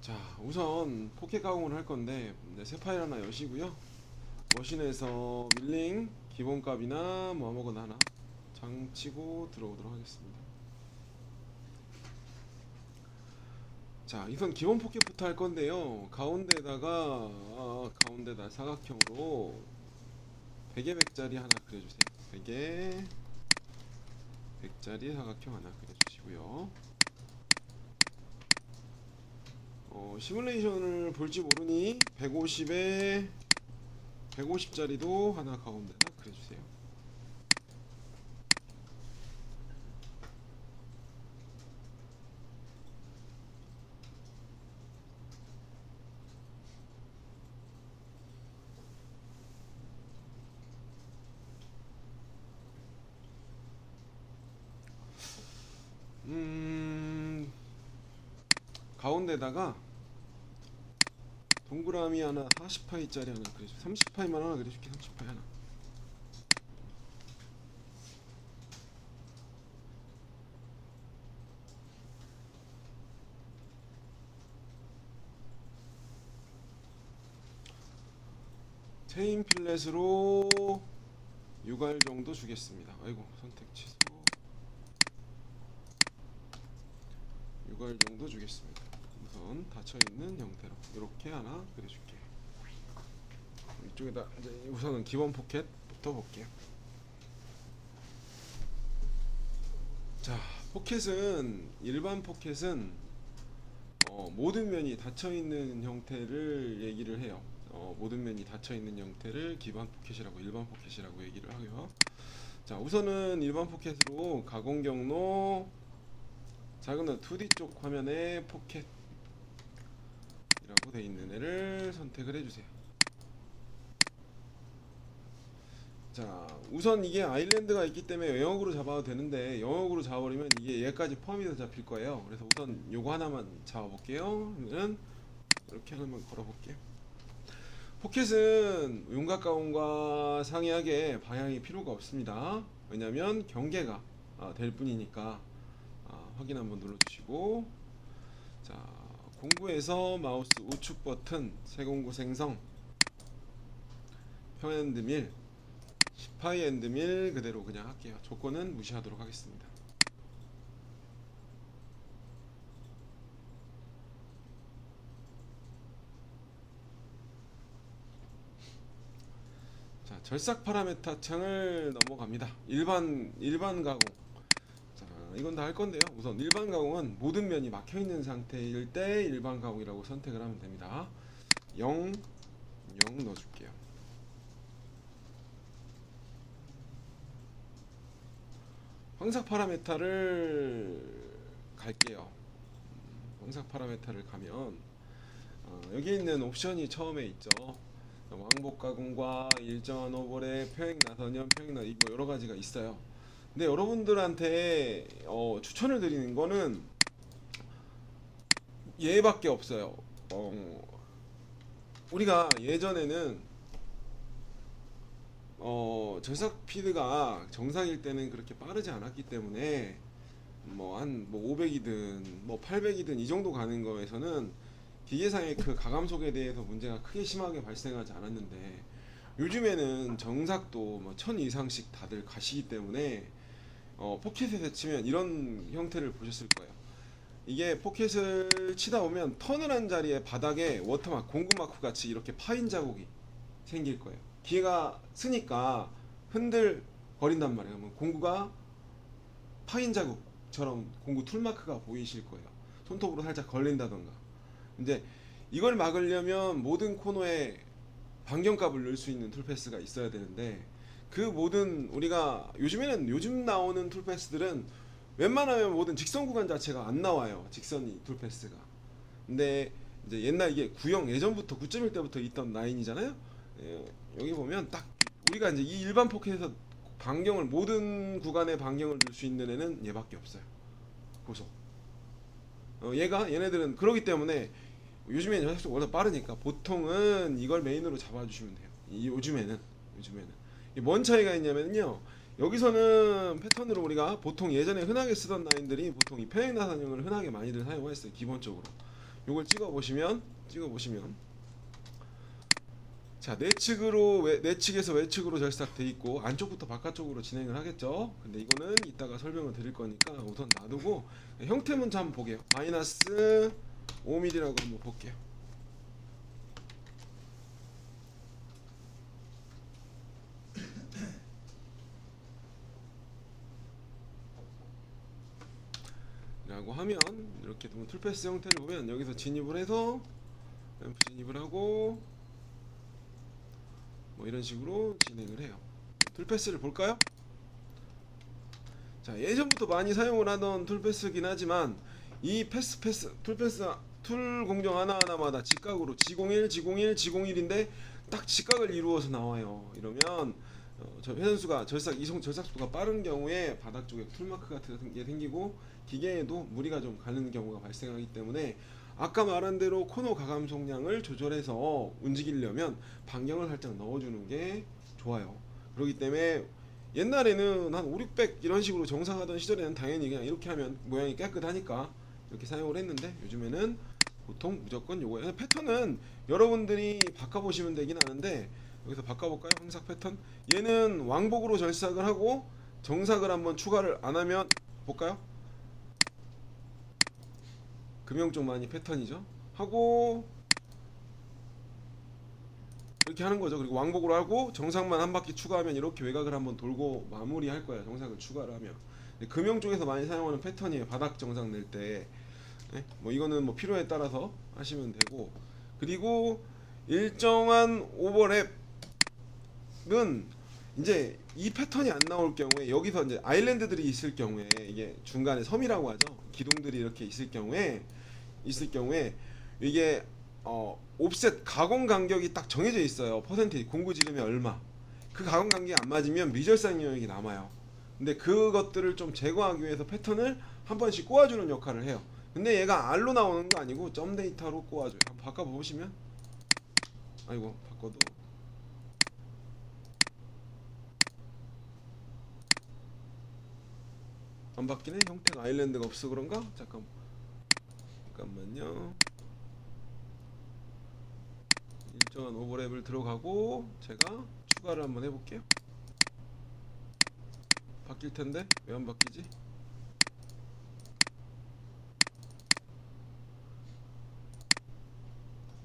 자, 우선 포켓 가공을 할 건데 새 파일 하나 여시고요. 머신에서 밀링 기본값이나 뭐 아무거나 하나 장치고 들어오도록 하겠습니다. 자, 우선 기본 포켓부터 할 건데요. 가운데다 사각형으로 베개 100짜리 하나 그려주세요. 베개 100짜리 사각형 하나 그려주시고요. 시뮬레이션을 볼지 모르니 150에 150짜리도 하나 가운데다 그려주세요. 가운데다가 동그라미 하나 40파이짜리 하나 그려줄게. 30파이만 하나 그려줄게. 30파이 하나. 체인 필렛으로 6알 정도 주겠습니다. 아이고, 선택 취소. 6알 정도 주겠습니다. 우선 닫혀있는 형태로 이렇게 하나 그려줄게요. 이쪽에다 이제 우선은 기본 포켓부터 볼게요. 자, 일반 포켓은 모든 면이 닫혀있는 형태를 얘기를 해요. 모든 면이 닫혀있는 형태를 기본 포켓이라고, 일반 포켓이라고 얘기를 하고요. 자, 우선은 일반 포켓으로 가공 경로 작은 2D 쪽 화면에 포켓이라고 되어 있는 애를 선택을 해주세요. 자, 우선 이게 아일랜드가 있기 때문에 영역으로 잡아도 되는데 영역으로 잡아버리면 이게 얘까지 포함이 돼서 잡힐 거예요. 그래서 우선 요거 하나만 잡아볼게요. 그러면 이렇게 하나만 걸어볼게요. 포켓은 윤곽 가공과 상이하게 방향이 필요가 없습니다. 왜냐면 경계가 될 뿐이니까. 확인 한번 눌러주시고, 자, 공구에서 마우스 우측 버튼 세공구 생성 평엔드밀 10파이 엔드밀 그대로 그냥 할게요. 조건은 무시하도록 하겠습니다. 자, 절삭 파라메타 창을 넘어갑니다. 일반 가공. 자, 이건 다 할 건데요. 우선 일반 가공은 모든 면이 막혀 있는 상태일 때 일반 가공이라고 선택을 하면 됩니다. 0 넣어줄게요. 황삭 파라메타를 갈게요. 황삭 파라메타를 가면 여기 있는 옵션이 처음에 있죠. 왕복 가공과 일정한 오버랩, 평행 나선형, 이거 여러 가지가 있어요. 근데 여러분들한테 추천을 드리는 거는 얘밖에 없어요. 우리가 예전에는 절삭 피드가 정상일 때는 그렇게 빠르지 않았기 때문에 뭐 500이든 뭐 800이든 이 정도 가는 거에서는 기계상의 그 가감속에 대해서 문제가 크게 심하게 발생하지 않았는데, 요즘에는 정삭도 뭐 1000 이상씩 다들 가시기 때문에 포켓에서 치면 이런 형태를 보셨을 거예요. 이게 포켓을 치다 보면 턴을 한 자리에 바닥에 워터마크, 공구마크 같이 이렇게 파인 자국이 생길 거예요. 기계가 쓰니까 흔들 거린단 말이에요. 그러면 공구가 파인 자국처럼 공구 툴마크가 보이실 거예요. 손톱으로 살짝 걸린다던가. 이제 이걸 막으려면 모든 코너에 반경값을 넣을 수 있는 툴패스가 있어야 되는데, 그 모든 우리가 요즘 나오는 툴패스들은 웬만하면 모든 직선 구간 자체가 안 나와요. 직선이 툴패스가. 근데 이제 옛날 이게 구형 예전부터 9.1 때부터 있던 라인이잖아요. 여기 보면 딱 우리가 이제 이 일반 포켓에서 반경을 모든 구간에 반경을 넣을 수 있는 애는 얘밖에 없어요. 보소. 얘네들은 그러기 때문에 요즘에는 녀석도 워낙 빠르니까 보통은 이걸 메인으로 잡아주시면 돼요. 요즘에는 뭔 차이가 있냐면요, 여기서는 패턴으로 우리가 보통 예전에 흔하게 쓰던 라인들이 보통 이 평행나선형을 흔하게 많이들 사용했어요. 기본적으로 요걸 찍어보시면 자, 내측에서 외측으로 절삭돼 있고 안쪽부터 바깥쪽으로 진행을 하겠죠. 근데 이거는 이따가 설명을 드릴 거니까 우선 놔두고 형태 먼저 한번 보게요. 마이너스 5mm라고 한번 볼게요. 라고 하면 이렇게 툴패스 형태를 보면 여기서 진입을 해서 램프 진입을 하고 뭐 이런 식으로 진행을 해요. 툴패스를 볼까요? 자, 예전부터 많이 사용을 하던 툴패스긴 하지만 이 툴패스 툴 공정 하나하나마다 직각으로 G01, G01, G01인데 딱 직각을 이루어서 나와요. 이러면 회전수가 이송 절삭수가 빠른 경우에 바닥 쪽에 툴마크 같은 게 생기고 기계에도 무리가 좀 가는 경우가 발생하기 때문에 아까 말한 대로 코너 가감 속량을 조절해서 움직이려면 반경을 살짝 넣어주는 게 좋아요. 그렇기 때문에 옛날에는 한 5, 600 이런 식으로 정상하던 시절에는 당연히 그냥 이렇게 하면 모양이 깨끗하니까 이렇게 사용을 했는데 요즘에는 보통 무조건 요거예요. 패턴은 여러분들이 바꿔보시면 되긴 하는데 여기서 바꿔볼까요? 황삭 패턴. 얘는 왕복으로 절삭을 하고 정삭을 한번 추가를 안 하면 볼까요? 금형 쪽 많이 패턴이죠. 하고 이렇게 하는 거죠. 그리고 왕복으로 하고 정삭만 한 바퀴 추가하면 이렇게 외곽을 한번 돌고 마무리할 거예요. 정삭을 추가를 하면. 금형 쪽에서 많이 사용하는 패턴이에요. 바닥 정삭 낼 때. 네? 뭐 이거는 뭐 필요에 따라서 하시면 되고, 그리고 일정한 오버랩은 이제 이 패턴이 안 나올 경우에 여기서 이제 아일랜드들이 있을 경우에 이게 중간에 섬이라고 하죠. 기둥들이 이렇게 있을 경우에 이게 옵셋 가공 간격이 딱 정해져 있어요. 퍼센테이지 공구 지름이 얼마. 그 가공 간격이 안 맞으면 미절삭 영역이 남아요. 근데 그것들을 좀 제거하기 위해서 패턴을 한 번씩 꼬아주는 역할을 해요. 근데 얘가 R로 나오는 거 아니고 점 데이터로 꼬아줘요. 한번 바꿔보시면, 아이고 바꿔도 안 바뀌네. 형태가 아일랜드가 없어 그런가? 잠깐만요. 일정한 오버랩을 들어가고 제가 추가를 한번 해볼게요. 바뀔 텐데 왜 안 바뀌지?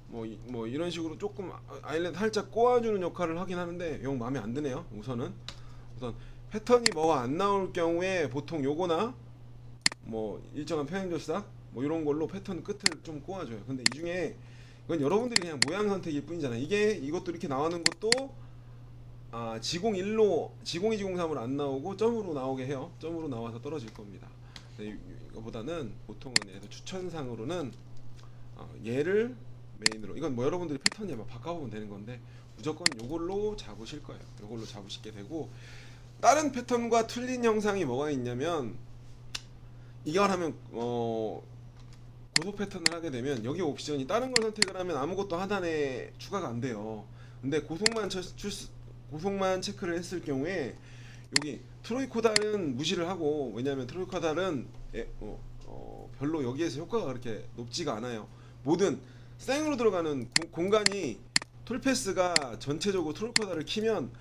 뭐 이런 식으로 조금 아일랜드 살짝 꼬아주는 역할을 하긴 하는데 영 마음에 안 드네요. 우선 패턴이 뭐가 안 나올 경우에 보통 요거나 뭐 일정한 평행절삭 뭐 이런 걸로 패턴 끝을 좀 꼬아줘요. 근데 이 중에 이건 여러분들이 그냥 모양 선택일 뿐이잖아요. 이것도 이렇게 나오는 것도 G01로 G02, G03으로 안 나오고 점으로 나오게 해요. 점으로 나와서 떨어질 겁니다. 이거보다는 보통은 추천상으로는 얘를 메인으로, 이건 뭐 여러분들이 패턴이 막 바꿔보면 되는 건데 무조건 요걸로 잡으실 거예요. 요걸로 잡으시게 되고, 다른 패턴과 틀린 형상이 뭐가 있냐면 이걸 하면 고속 패턴을 하게 되면 여기 옵션이 다른 걸 선택을 하면 아무것도 하단에 추가가 안 돼요. 근데 고속만 체크를 했을 경우에 여기 트로이코달은 무시를 하고, 왜냐하면 트로이코달은 별로 여기에서 효과가 그렇게 높지가 않아요. 모든 생으로 들어가는 공간이 툴패스가 전체적으로 트로이코달을 키면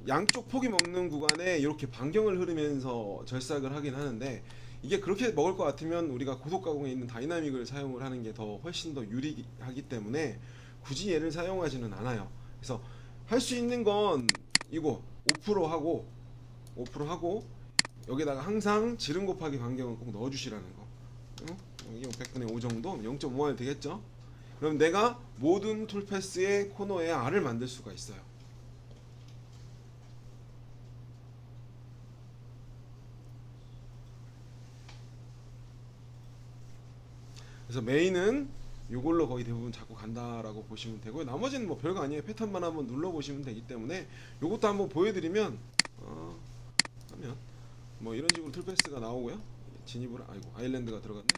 양쪽 폭이 먹는 구간에 이렇게 반경을 흐르면서 절삭을 하긴 하는데, 이게 그렇게 먹을 것 같으면 우리가 고속 가공에 있는 다이나믹을 사용을 하는 게 더 훨씬 더 유리하기 때문에 굳이 얘를 사용하지는 않아요. 그래서 할 수 있는 건 이거 5% 하고 여기다가 항상 지름 곱하기 반경을 꼭 넣어주시라는 거. 이게 100분의 5 정도 0.5R 되겠죠. 그럼 내가 모든 툴패스의 코너에 R을 만들 수가 있어요. 그래서 메인은 이걸로 거의 대부분 잡고 간다라고 보시면 되고요. 나머지는 뭐 별거 아니에요. 패턴만 한번 눌러보시면 되기 때문에 이것도 한번 보여드리면 하면 뭐 이런 식으로 툴패스가 나오고요. 진입을 아일랜드가 들어갔네.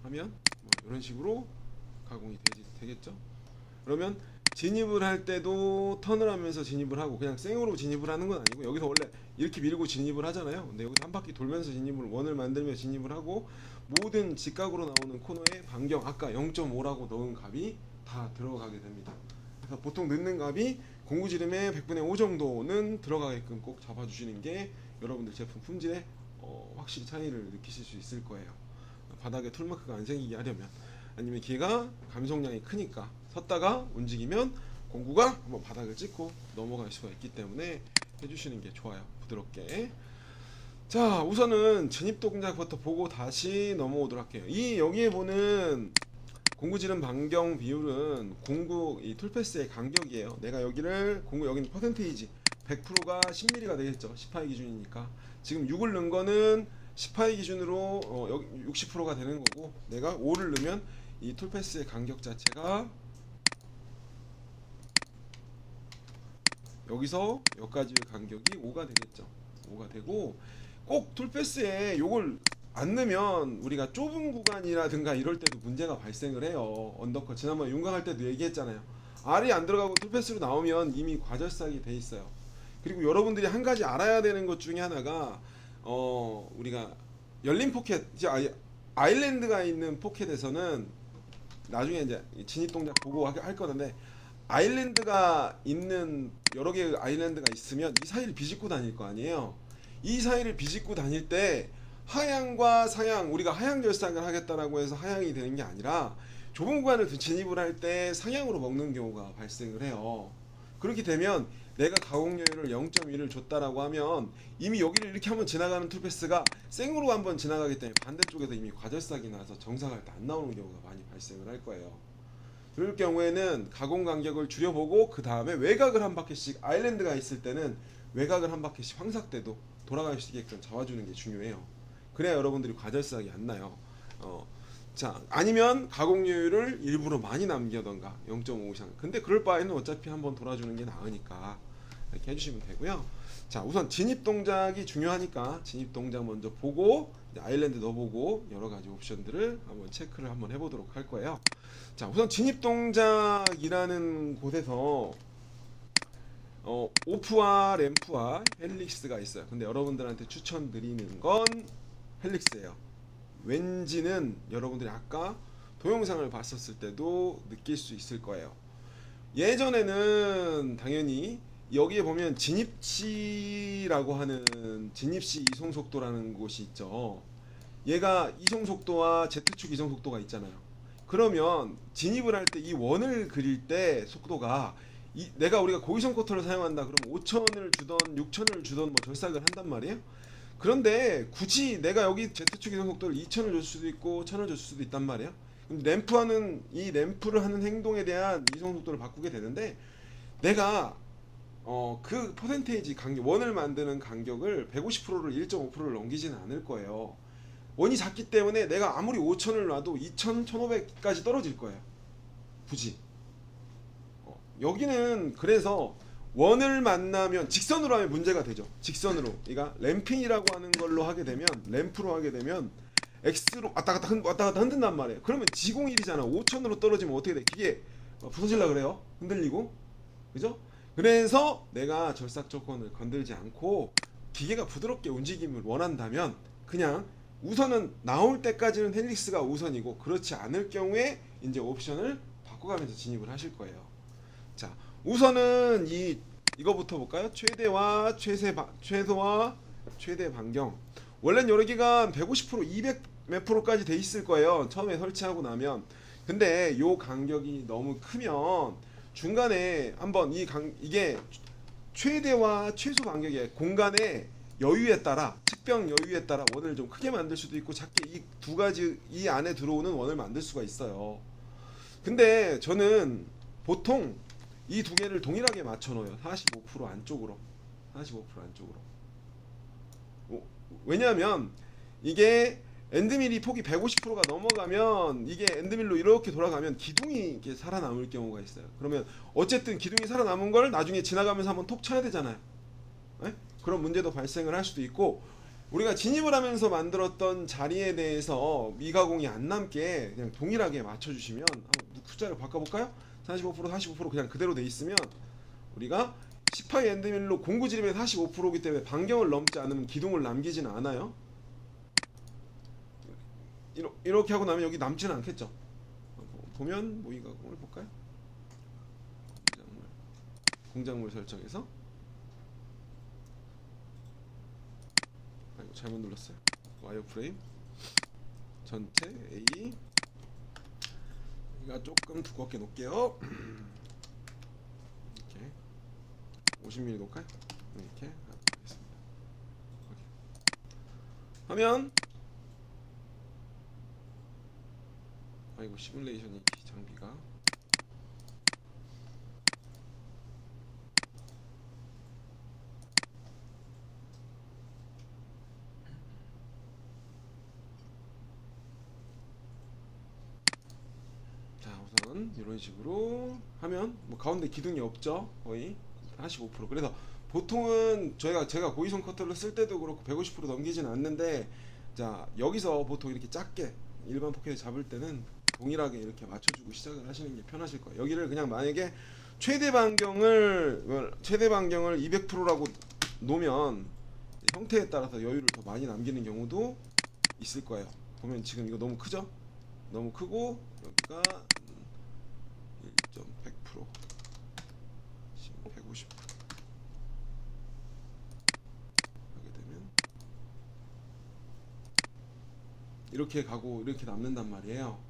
하면 뭐 이런 식으로 가공이 되겠죠. 그러면 진입을 할 때도 턴을 하면서 진입을 하고 그냥 생으로 진입을 하는 건 아니고 여기서 원래 이렇게 밀고 진입을 하잖아요. 근데 여기서 한 바퀴 돌면서 진입을 원을 만들며 진입을 하고 모든 직각으로 나오는 코너에 반경 아까 0.5라고 넣은 값이 다 들어가게 됩니다. 그래서 보통 넣는 값이 공구지름의 100분의 5 정도는 들어가게끔 꼭 잡아주시는 게 여러분들 제품 품질에 확실히 차이를 느끼실 수 있을 거예요. 바닥에 툴마크가 안 생기게 하려면 아니면 기계가 감속량이 크니까 섰다가 움직이면 공구가 한번 바닥을 찍고 넘어갈 수가 있기 때문에 해주시는 게 좋아요. 부드럽게. 자, 우선은 진입 동작부터 보고 다시 넘어오도록 할게요. 이 여기에 보는 공구지름 반경 비율은 공구 이 툴패스의 간격이에요. 내가 여기를 공구 여기는 퍼센테이지 100%가 10mm가 되겠죠. 10파이 기준이니까. 지금 6을 넣은 거는 10파이 기준으로 여기 60%가 되는 거고 내가 5를 넣으면 이 툴패스의 간격 자체가 여기서 여기까지의 간격이 5가 되겠죠. 5가 되고 꼭 툴패스에 요걸 안 넣으면 우리가 좁은 구간이라든가 이럴 때도 문제가 발생을 해요. 언더컷 지난번에 윤곽할 때도 얘기했잖아요. R이 안 들어가고 툴패스로 나오면 이미 과절삭이 돼 있어요. 그리고 여러분들이 한 가지 알아야 되는 것 중에 하나가 우리가 열린 포켓 아일랜드가 있는 포켓에서는 나중에 이제 진입 동작 보고 할 거는데 아일랜드가 있는 여러 개의 아일랜드가 있으면 이 사이를 비집고 다닐 거 아니에요. 이 사이를 비집고 다닐 때 하향과 상향 우리가 하향 결상을 하겠다라고 해서 하향이 되는 게 아니라 좁은 구간을 진입을 할 때 상향으로 먹는 경우가 발생을 해요. 그렇게 되면 내가 가공률을 0.1을 줬다라고 하면 이미 여기를 이렇게 한번 지나가는 툴패스가 생으로 한번 지나가기 때문에 반대쪽에서 이미 과절삭이 나서 정상할 때 안 나오는 경우가 많이 발생을 할 거예요. 그럴 경우에는 가공 간격을 줄여보고 그 다음에 외곽을 한 바퀴씩 아일랜드가 있을 때는 외곽을 한 바퀴씩 황삭돼도 돌아갈 수 있게끔 잡아주는 게 중요해요. 그래야 여러분들이 과절삭이 안 나요. 자, 아니면 가공률을 일부러 많이 남겨던가 0.5 이상. 근데 그럴 바에는 어차피 한번 돌아주는 게 나으니까 이렇게 해주시면 되고요. 자, 우선 진입 동작이 중요하니까 진입 동작 먼저 보고 아일랜드 넣어보고 여러 가지 옵션들을 한번 체크를 한번 해보도록 할 거예요. 자, 우선 진입 동작이라는 곳에서 오프와 램프와 헬릭스가 있어요. 근데 여러분들한테 추천드리는 건 헬릭스예요. 왠지는 여러분들이 아까 동영상을 봤었을 때도 느낄 수 있을 거예요. 예전에는 당연히 여기에 보면 진입시라고 하는 진입시 이송속도라는 곳이 있죠. 얘가 이송속도와 Z축 이송속도가 있잖아요. 그러면 진입을 할 때 이 원을 그릴 때 속도가 내가 우리가 고위성 커터를 사용한다 그러면 5,000을 주던 6,000을 주던 뭐 절삭을 한단 말이에요. 그런데 굳이 내가 여기 Z축 이송 속도를 2,000을 줄 수도 있고 1,000을 줄 수도 있단 말이에요. 근데 램프를 하는 행동에 대한 이송 속도를 바꾸게 되는데 내가 그 퍼센테이지 간격 원을 만드는 간격을 150%를 1.5%를 넘기지는 않을 거예요. 원이 작기 때문에 내가 아무리 5,000을 놔도 2,000, 1,500까지 떨어질 거예요. 굳이. 여기는 그래서 원을 만나면 직선으로 하면 문제가 되죠. 직선으로. 그러니까 램핑이라고 하는 걸로 하게 되면 램프로 하게 되면 X로 왔다 갔다 흔든단 말이에요. 그러면 지공일이잖아. 5,000으로 떨어지면 어떻게 돼? 기계 부서질라 그래요. 흔들리고. 그죠? 그래서 내가 절삭 조건을 건들지 않고 기계가 부드럽게 움직임을 원한다면 그냥 우선은 나올 때까지는 헬릭스가 우선이고 그렇지 않을 경우에 이제 옵션을 바꿔가면서 진입을 하실 거예요. 자, 우선은 이거부터 볼까요? 최대와 최소와 최대 반경. 원래는 여러 개가 150%, 200 몇 프로까지 돼 있을 거예요. 처음에 설치하고 나면. 근데 요 간격이 너무 크면 중간에 한번 이게 최대와 최소 간격의 공간의 여유에 따라 측병 여유에 따라 원을 좀 크게 만들 수도 있고 작게 이 두 가지 이 안에 들어오는 원을 만들 수가 있어요. 근데 저는 보통 이 두 개를 동일하게 맞춰 놓어요. 45% 안쪽으로. 45% 안쪽으로. 왜냐하면 이게 엔드밀이 폭이 150%가 넘어가면 이게 엔드밀로 이렇게 돌아가면 기둥이 이렇게 살아남을 경우가 있어요. 그러면 어쨌든 기둥이 살아남은 걸 나중에 지나가면서 한번 톡 쳐야 되잖아요. 네? 그런 문제도 발생을 할 수도 있고 우리가 진입을 하면서 만들었던 자리에 대해서 미가공이 안 남게 그냥 동일하게 맞춰주시면 한번 숫자를 바꿔볼까요? 45% 그냥 그대로 돼 있으면 우리가 10파이 엔드밀로 공구지름의 45%이기 때문에 반경을 넘지 않으면 기둥을 남기지는 않아요. 이렇게 하고 나면 여기 남지는 않겠죠. 보면 모의가공을 볼까요? 공작물 설정에서 아이고 잘못 눌렀어요. 와이어프레임 전체 A 이가 조금 두껍게 놓을게요. 이렇게 50mm 놓을까요? 이렇게 하겠습니다. 하면 아이고 시뮬레이션이 장비가 자 우선 이런 식으로 하면 뭐 가운데 기둥이 없죠. 거의 45%. 그래서 보통은 제가 고이손 커터를 쓸 때도 그렇고 150% 넘기지는 않는데 자 여기서 보통 이렇게 작게 일반 포켓을 잡을 때는 동일하게 이렇게 맞춰주고 시작을 하시는 게 편하실 거예요. 여기를 그냥 만약에 최대 반경을 200%라고 놓으면 형태에 따라서 여유를 더 많이 남기는 경우도 있을 거예요. 보면 지금 이거 너무 크죠? 너무 크고 여기가 1.100% 지금 150% 하게 되면 이렇게 가고 이렇게 남는단 말이에요.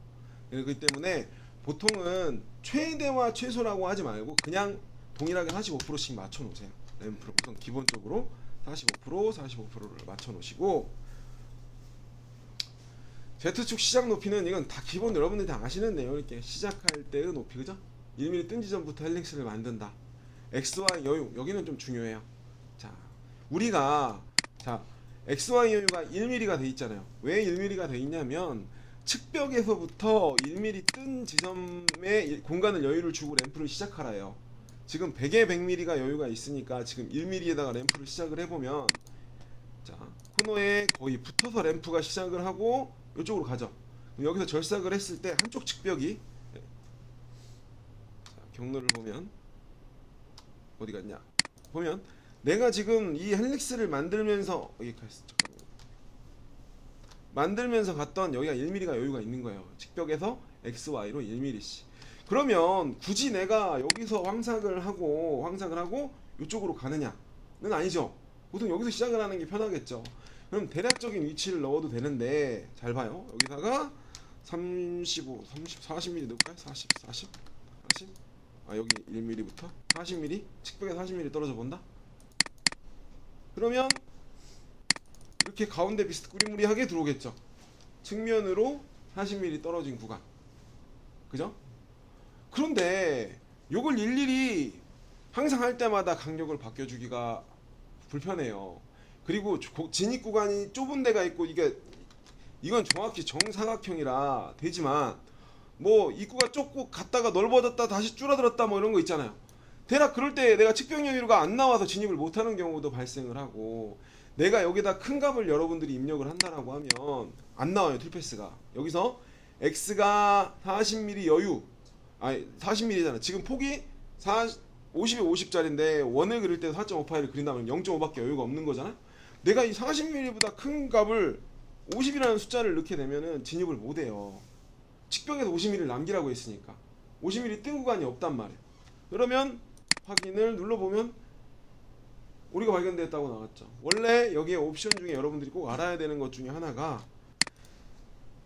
그렇기 때문에 보통은 최대와 최소라고 하지 말고 그냥 동일하게 45%씩 맞춰 놓으세요. 램프를 우선 기본적으로 45%를 맞춰 놓으시고 Z축 시작 높이는 이건 다 기본 여러분들이 다 아시는데요. 이렇게 시작할 때의 높이 그죠? 1mm 뜬 지점부터 헬릭스를 만든다. XY 여유 여기는 좀 중요해요. 자 우리가 자 XY 여유가 1mm가 돼 있잖아요. 왜 1mm가 돼 있냐면 측벽에서부터 1mm 뜬 지점에 공간을 여유를 주고 램프를 시작하라요. 지금 100에 100mm가 여유가 있으니까 지금 1mm에다가 램프를 시작을 해보면 자 코너에 거의 붙어서 램프가 시작을 하고 이쪽으로 가죠. 여기서 절삭을 했을 때 한쪽 측벽이 자, 경로를 보면 어디 갔냐 보면 내가 지금 이 헬릭스를 만들면서 만들면서 갔던 여기가 1mm가 여유가 있는 거예요. 측벽에서 XY로 1mm씩. 그러면 굳이 내가 여기서 황삭을 하고 이쪽으로 가느냐는 아니죠. 보통 여기서 시작을 하는 게 편하겠죠. 그럼 대략적인 위치를 넣어도 되는데 잘 봐요. 여기다가 35, 30, 40mm 넣을까요? 40. 아 여기 1mm부터 40mm 측벽에 40mm 떨어져 본다. 그러면 이렇게 가운데 비스꾸리무리하게 들어오겠죠. 측면으로 40mm 떨어진 구간. 그죠? 그런데 요걸 일일이 항상 할 때마다 간격을 바뀌어주기가 불편해요. 그리고 진입 구간이 좁은 데가 있고 이건 정확히 정사각형이라 되지만 뭐 입구가 좁고 갔다가 넓어졌다 다시 줄어들었다 뭐 이런 거 있잖아요. 대략 그럴 때 내가 측벽 여유가 안 나와서 진입을 못하는 경우도 발생을 하고 내가 여기다 큰 값을 여러분들이 입력을 한다라고 하면 안 나와요. 툴패스가 여기서 X가 40mm 여유 아니 40mm잖아. 지금 폭이 50에 50짜리인데 원을 그릴 때 4.5파이를 그린다면 0.5밖에 여유가 없는 거잖아. 내가 이 40mm보다 큰 값을 50이라는 숫자를 넣게 되면은 진입을 못해요. 측벽에서 50mm를 남기라고 했으니까 50mm 뜬 구간이 없단 말이에요. 그러면 확인을 눌러보면 우리가 발견됐다고 나왔죠. 원래 여기에 옵션 중에 여러분들이 꼭 알아야 되는 것 중에 하나가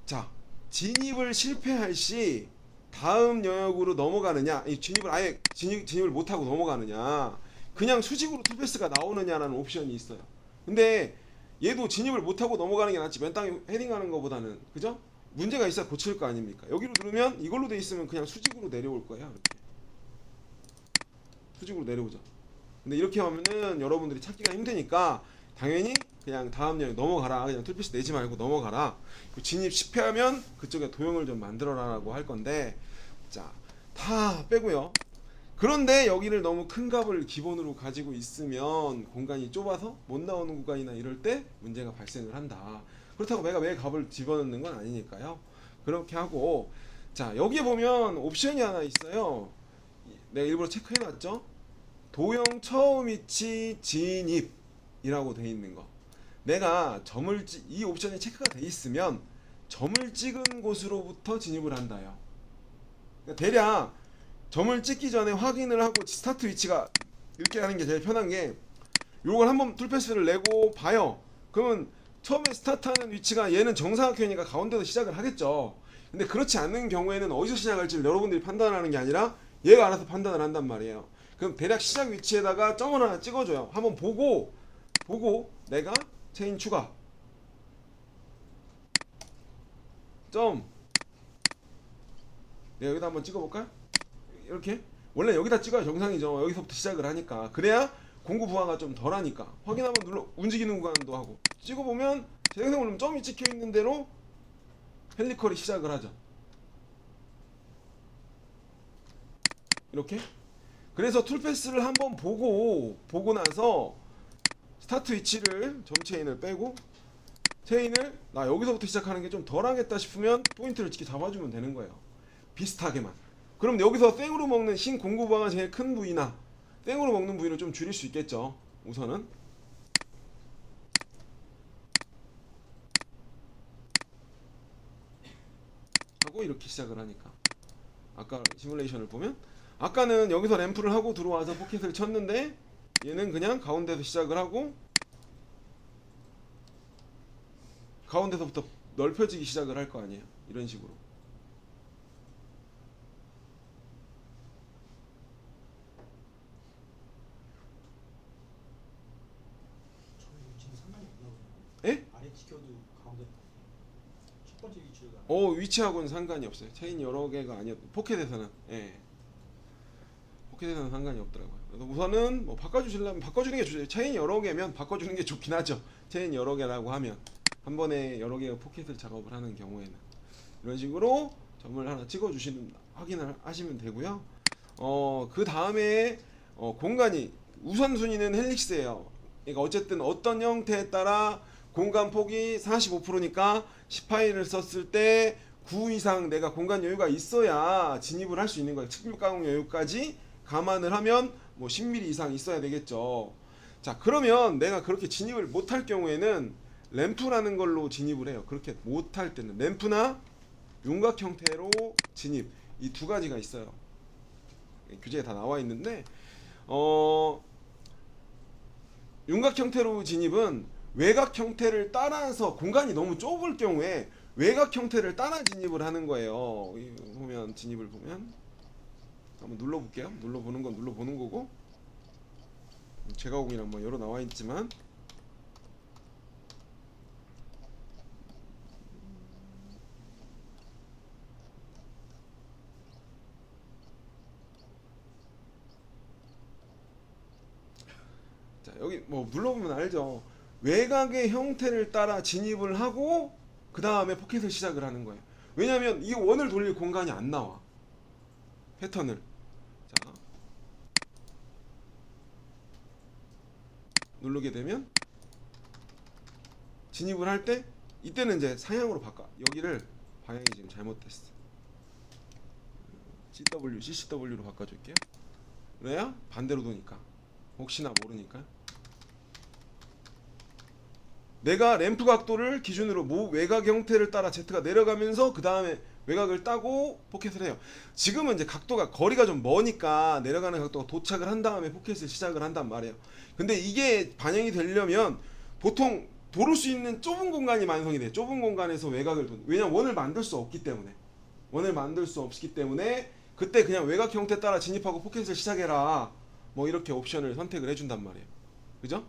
자 진입을 실패할 시 다음 영역으로 넘어가느냐 진입을 아예 진입을 못하고 넘어가느냐 그냥 수직으로 툴패스가 나오느냐라는 옵션이 있어요. 근데 얘도 진입을 못하고 넘어가는 게 낫지 맨 땅에 헤딩하는 것보다는 그죠? 문제가 있어야 고칠 거 아닙니까? 여기로 누르면 이걸로 돼 있으면 그냥 수직으로 내려올 거야. 이렇게. 수직으로 내려오죠. 근데 이렇게 하면은 여러분들이 찾기가 힘드니까 당연히 그냥 다음 영역 넘어가라. 그냥 툴피스 내지 말고 넘어가라. 진입 실패하면 그쪽에 도형을 좀 만들어라라고 할 건데 자, 다 빼고요. 그런데 여기를 너무 큰 값을 기본으로 가지고 있으면 공간이 좁아서 못 나오는 구간이나 이럴 때 문제가 발생을 한다. 그렇다고 내가 매 값을 집어넣는 건 아니니까요. 그렇게 하고 자 여기에 보면 옵션이 하나 있어요. 내가 일부러 체크해놨죠. 도형 처음 위치 진입이라고 돼 있는 거. 내가 이 옵션이 체크가 돼 있으면 점을 찍은 곳으로부터 진입을 한다요. 그러니까 대략 점을 찍기 전에 확인을 하고 스타트 위치가 이렇게 하는 게 제일 편한 게, 요걸 한번 툴패스를 내고 봐요. 그러면 처음에 스타트하는 위치가 얘는 정사각형이니까 가운데서 시작을 하겠죠. 근데 그렇지 않는 경우에는 어디서 시작할지를 여러분들이 판단하는 게 아니라 얘가 알아서 판단을 한단 말이에요. 그럼 대략 시작 위치에다가 점을 하나 찍어줘요. 한번 보고 내가 체인 추가 점, 내가 여기다 한번 찍어볼까요? 이렇게 원래 여기다 찍어야 정상이죠. 여기서부터 시작을 하니까. 그래야 공구 부하가 좀 덜하니까. 확인 한번 눌러 움직이는 구간도 하고 찍어보면 재생성 누르면 점이 찍혀있는 대로 헬리컬이 시작을 하죠. 이렇게. 그래서 툴패스를 한번 보고 나서 스타트 위치를 점 체인을 빼고 체인을 나 여기서부터 시작하는 게 좀 덜하겠다 싶으면 포인트를 이렇게 잡아주면 되는 거예요. 비슷하게만. 그럼 여기서 생으로 먹는 흰 공구부하가 제일 큰 부위나 생으로 먹는 부위를 좀 줄일 수 있겠죠. 우선은 하고 이렇게 시작을 하니까, 아까 시뮬레이션을 보면 아까는 여기서 램프를 하고 들어와서 포켓을 쳤는데 얘는 그냥 가운데서 시작을 하고 가운데서부터 넓혀지기 시작을 할 거 아니에요. 이런 식으로. 예? 아래 지켜도 가운데 첫 번째 위치가 위치하고는 상관이 없어요. 체인 여러 개가 아니었. 포켓에서는 포켓에서는 상관이 없더라고요. 그래서 우선은 뭐 바꿔주시려면 바꿔주는 게 좋죠. 체인 여러 개면 바꿔주는 게 좋긴 하죠. 체인 여러 개라고 하면 한 번에 여러 개의 포켓을 작업을 하는 경우에는 이런 식으로 점을 하나 찍어주시는 확인을 하시면 되고요. 그 다음에 공간이 우선순위는 헬릭스예요. 그러니까 어쨌든 어떤 형태에 따라 공간 폭이 45%니까 10파일을 썼을 때 9 이상 내가 공간 여유가 있어야 진입을 할 수 있는 거예요. 측면 가공 여유까지 감안을 하면 뭐 10mm 이상 있어야 되겠죠. 자, 그러면 내가 그렇게 진입을 못할 경우에는 램프라는 걸로 진입을 해요. 그렇게 못할 때는 램프나 윤곽 형태로 진입, 이 두 가지가 있어요. 규제에 다 나와 있는데 윤곽 형태로 진입은 외곽 형태를 따라서 공간이 너무 좁을 경우에 외곽 형태를 따라 진입을 하는 거예요. 보면 진입을 보면 한번 눌러볼게요. 눌러보는 건 눌러보는 거고, 제가공이랑 뭐 여러 나와 있지만 자, 여기 뭐 눌러보면 알죠. 외곽의 형태를 따라 진입을 하고 그 다음에 포켓을 시작을 하는 거예요. 왜냐하면 이 원을 돌릴 공간이 안 나와. 패턴을. 자, 누르게 되면 진입을 할 때 이때는 이제 상향으로 바꿔. 여기를 방향이 지금 잘못됐어. CW, CCW로 바꿔줄게요. 그래야 반대로 도니까. 혹시나 모르니까. 내가 램프 각도를 기준으로 외곽 형태를 따라 Z가 내려가면서 그 다음에 외곽을 따고 포켓을 해요. 지금은 이제 각도가 거리가 좀 머니까 내려가는 각도가 도착을 한 다음에 포켓을 시작을 한단 말이에요. 근데 이게 반영이 되려면 보통 도를 수 있는 좁은 공간이 완성이 돼요. 좁은 공간에서 외곽을 왜냐면 원을 만들 수 없기 때문에, 원을 만들 수 없기 때문에 그때 그냥 외곽 형태 따라 진입하고 포켓을 시작해라, 뭐 이렇게 옵션을 선택을 해준단 말이에요. 그죠?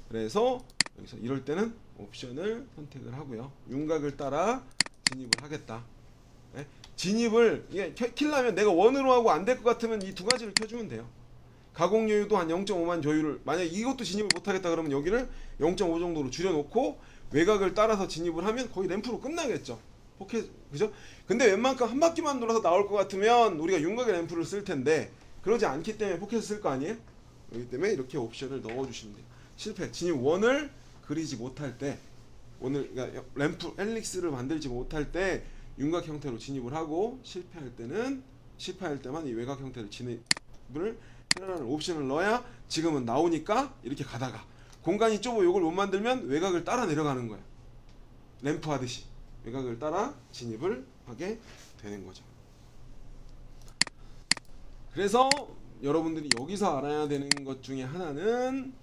그래서 여기서 이럴 때는 옵션을 선택을 하고요. 윤곽을 따라 진입을 하겠다. 네? 진입을 이게 킬려면 내가 원으로 하고 안 될 것 같으면 이 두 가지를 켜주면 돼요. 가공 여유도 한 0.5만 조율을, 만약 이것도 진입을 못하겠다 그러면 여기를 0.5 정도로 줄여놓고 외곽을 따라서 진입을 하면 거의 램프로 끝나겠죠. 포켓, 그죠? 근데 웬만큼 한 바퀴만 돌아서 나올 것 같으면 우리가 윤곽의 램프를 쓸 텐데 그러지 않기 때문에 포켓을 쓸 거 아니에요? 그렇기 때문에 이렇게 옵션을 넣어주시면 돼요. 실패, 진입 원을 그리지 못할 때, 오늘 그러니까 램프 헬릭스를 만들지 못할 때 윤곽 형태로 진입을 하고 실패할 때만 이 외곽 형태를 진입을 해라는 옵션을 넣어야 지금은 나오니까 이렇게 가다가 공간이 좁아 요걸 못 만들면 외곽을 따라 내려가는 거야. 램프 하듯이 외곽을 따라 진입을 하게 되는 거죠. 그래서 여러분들이 여기서 알아야 되는 것 중에 하나는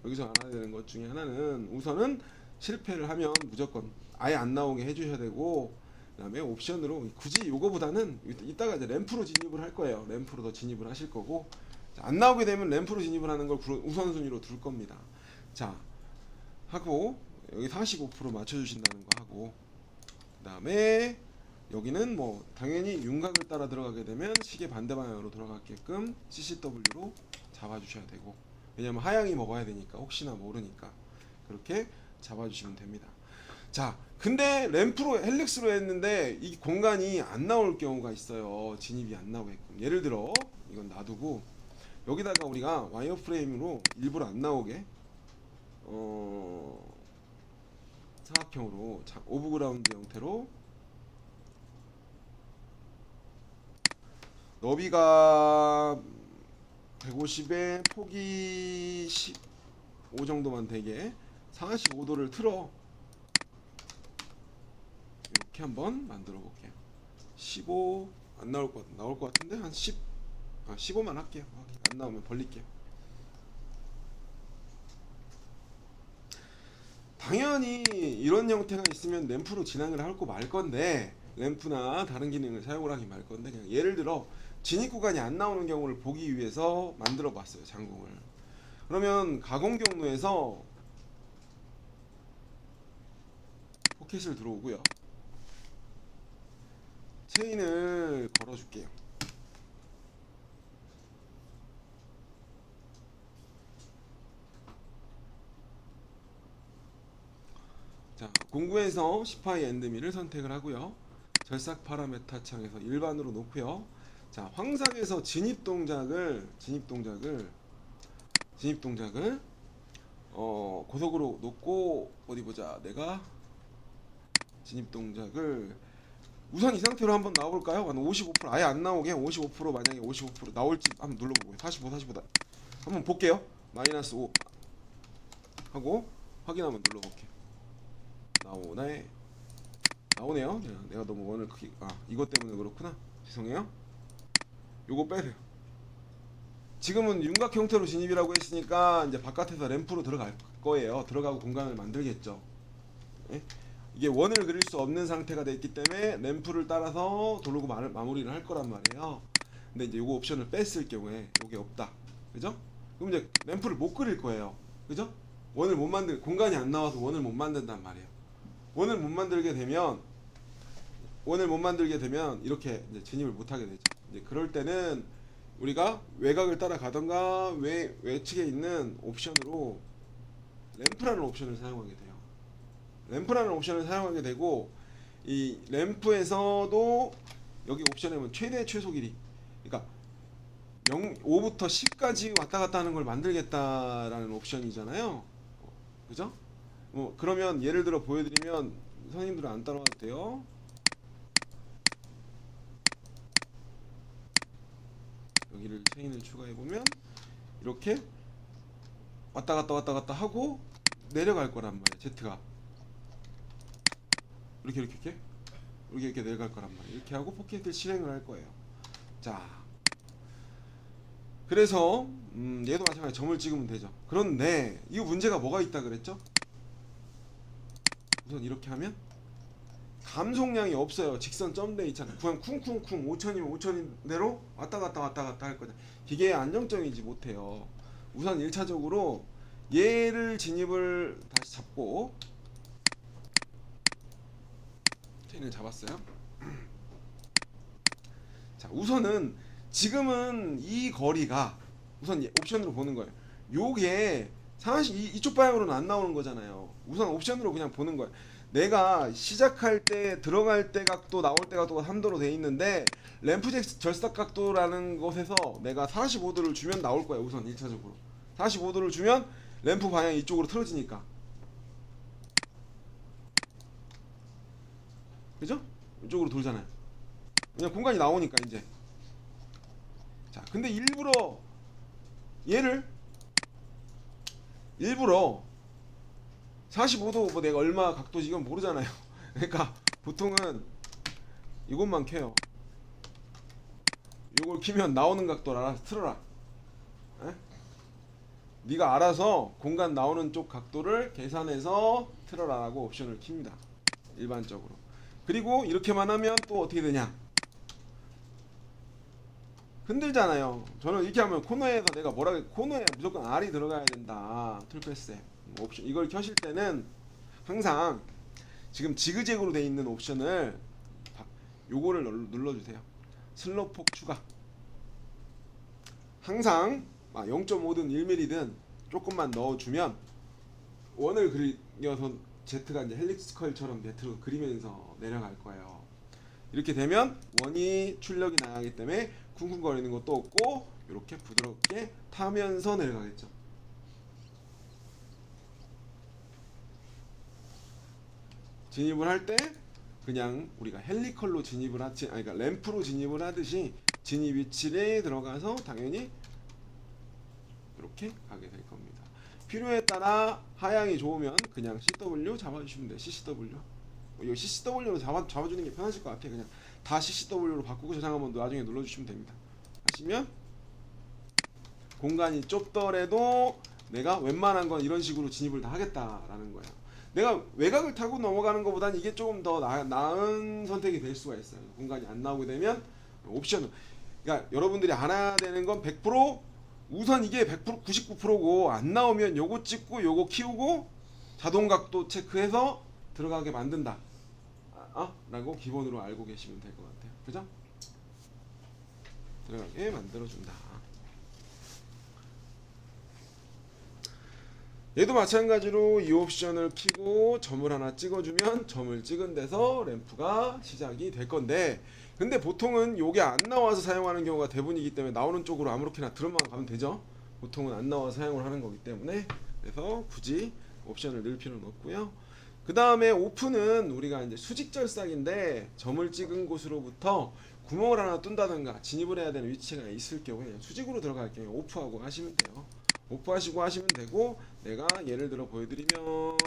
우선은 실패를 하면 무조건 아예 안 나오게 해주셔야 되고, 그 다음에 옵션으로 굳이 요거보다는 이따가 이제 램프로 진입을 할 거예요. 램프로 더 진입을 하실 거고, 안 나오게 되면 램프로 진입을 하는 걸 우선순위로 둘 겁니다. 자, 하고 여기 45% 맞춰주신다는 거 하고, 그 다음에 여기는 뭐 당연히 윤곽을 따라 들어가게 되면 시계 반대 방향으로 돌아가게끔 CCW로 잡아주셔야 되고, 왜냐면 하향이 먹어야 되니까 혹시나 모르니까 그렇게 잡아주시면 됩니다. 자, 근데 램프로 헬릭스로 했는데 이 공간이 안 나올 경우가 있어요. 진입이 안 나오게끔. 예를 들어 이건 놔두고 여기다가 우리가 와이어 프레임으로 일부러 안 나오게 사각형으로 오브그라운드 형태로 너비가 150에 폭이 15 정도만 되게 45도를 틀어 이렇게 한번 만들어 볼게요. 15 안 나올 것 같은데 한 10, 15만 할게요. 안 나오면 벌릴게요. 당연히 이런 형태가 있으면 램프로 진행을 하고 말 건데, 램프나 다른 기능을 사용을 하기 말 건데, 그냥 예를 들어 진입 구간이 안 나오는 경우를 보기 위해서 만들어 봤어요, 장공을. 그러면 가공 경로에서 포켓을 들어오고요. 체인을 걸어 줄게요. 자, 공구에서 10파이 엔드미를 선택을 하고요. 절삭 파라메타 창에서 일반으로 놓고요. 자, 황삭에서 진입 동작을 고속으로 놓고, 어디 보자. 내가 진입 동작을 우선 이 상태로 한번 나와볼까요? 한 55% 아예 안 나오게 55% 만약에 55% 나올지 한번 눌러보고요. 45다 한번 볼게요. 마이너스 5 하고 확인 한번 눌러볼게요. 나오네요. 내가 너무 원을 크게 이것 때문에 그렇구나. 죄송해요. 요거 빼세요. 지금은 윤곽 형태로 진입이라고 했으니까 이제 바깥에서 램프로 들어갈 거예요. 들어가고 공간을 만들겠죠. 예? 이게 원을 그릴 수 없는 상태가 됐기 때문에 램프를 따라서 돌고 마무리를 할 거란 말이에요. 근데 이제 요거 옵션을 뺐을 경우에 요게 없다. 그죠? 그럼 이제 램프를 못 그릴 거예요. 그죠? 공간이 안 나와서 원을 못 만든단 말이에요. 원을 못 만들게 되면 이렇게 이제 진입을 못 하게 되죠. 이제 그럴 때는 우리가 외곽을 따라가던가 외측에 있는 옵션으로 램프라는 옵션을 사용하게 돼요. 램프라는 옵션을 사용하게 되고, 이 램프에서도 여기 옵션에 보면 최대 최소 길이, 그러니까 5부터 10까지 왔다 갔다 하는 걸 만들겠다라는 옵션이잖아요. 그죠? 뭐 그러면 예를 들어 보여드리면 선생님들은 안 따라와도 돼요. 여기를 체인을 추가해 보면 이렇게 왔다 갔다 하고 내려갈 거란 말이에요. Z가 이렇게 내려갈 거란 말이에요. 이렇게 하고 포켓을 실행을 할 거예요. 자, 그래서 얘도 마찬가지 점을 찍으면 되죠. 그런데 이 문제가 뭐가 있다 그랬죠? 우선 이렇게 하면 감속량이 없어요. 직선 점돼 있잖아요. 그냥 쿵쿵쿵 5천이면 5천대로 왔다 갔다 할 거죠. 기계의 안정적이지 못해요. 우선 1차적으로 얘를 진입을 다시 잡고, 체인을 잡았어요. 자, 우선은 지금은 이 거리가 우선 옵션으로 보는 거예요. 요게 사실 이쪽 방향으로는 안 나오는 거잖아요. 우선 옵션으로 그냥 보는 거예요. 내가 시작할 때 들어갈 때 각도 나올 때 각도가 3도로 돼 있는데 램프 절삭 각도라는 것에서 내가 45도를 주면 나올 거예요. 우선 1차적으로 45도를 주면 램프 방향이 이쪽으로 틀어지니까, 그죠? 이쪽으로 돌잖아요. 그냥 공간이 나오니까 이제 자, 근데 얘를 일부러 45도 뭐 내가 얼마 각도지 이건 모르잖아요. 그러니까 보통은 이것만 켜요. 이걸 키면 나오는 각도를 알아서 틀어라. 에? 네가 알아서 공간 나오는 쪽 각도를 계산해서 틀어라라고 옵션을 킵니다. 일반적으로. 그리고 이렇게만 하면 또 어떻게 되냐? 흔들잖아요. 저는 이렇게 하면 코너에서 내가 코너에 무조건 R이 들어가야 된다. 툴패스에 옵션 이걸 켜실 때는 항상 지금 지그재그로 돼 있는 옵션을 요거를 눌러주세요. 슬로폭 추가. 항상 0.5든 1mm든 조금만 넣어주면 원을 그려서 Z가 이제 헬릭스 컬처럼 밑으로 그리면서 내려갈 거예요. 이렇게 되면 원이 출력이 나가기 때문에 쿵쿵거리는 것도 없고 이렇게 부드럽게 타면서 내려가겠죠. 진입을 할 때 그냥 우리가 헬리컬로 진입을 그러니까 램프로 진입을 하듯이 진입 위치에 들어가서 당연히 이렇게 가게 될 겁니다. 필요에 따라 하향이 좋으면 그냥 CW 잡아주시면 돼요. CCW. 이거 CCW로 잡아주는 게 편하실 것 같아요. 그냥 다 CCW로 바꾸고 저장 한번 나중에 눌러주시면 됩니다. 하시면 공간이 좁더라도 내가 웬만한 건 이런 식으로 진입을 다 하겠다라는 거예요. 내가 외곽을 타고 넘어가는 것보다는 이게 조금 더 나은 선택이 될 수가 있어요. 공간이 안 나오게 되면 옵션은, 그러니까 여러분들이 알아야 되는 건 100% 우선 이게 100% 99%고 안 나오면 요거 찍고 요거 키우고 자동 각도 체크해서 들어가게 만든다 라고 기본으로 알고 계시면 될 것 같아요. 그죠? 들어가게 만들어준다. 얘도 마찬가지로 이 옵션을 키고 점을 하나 찍어주면 점을 찍은 데서 램프가 시작이 될 건데, 근데 보통은 요게 안 나와서 사용하는 경우가 대부분이기 때문에 나오는 쪽으로 아무렇게나 들어만 가면 되죠. 보통은 안 나와서 사용을 하는 거기 때문에, 그래서 굳이 옵션을 넣을 필요는 없고요. 그 다음에 오프는 우리가 이제 수직 절삭인데 점을 찍은 곳으로부터 구멍을 하나 뚫는다든가 진입을 해야 되는 위치가 있을 경우에 그냥 수직으로 들어갈 경우에 오프하고 하시면 돼요. 오프하시고 하시면 되고, 내가 예를 들어 보여드리면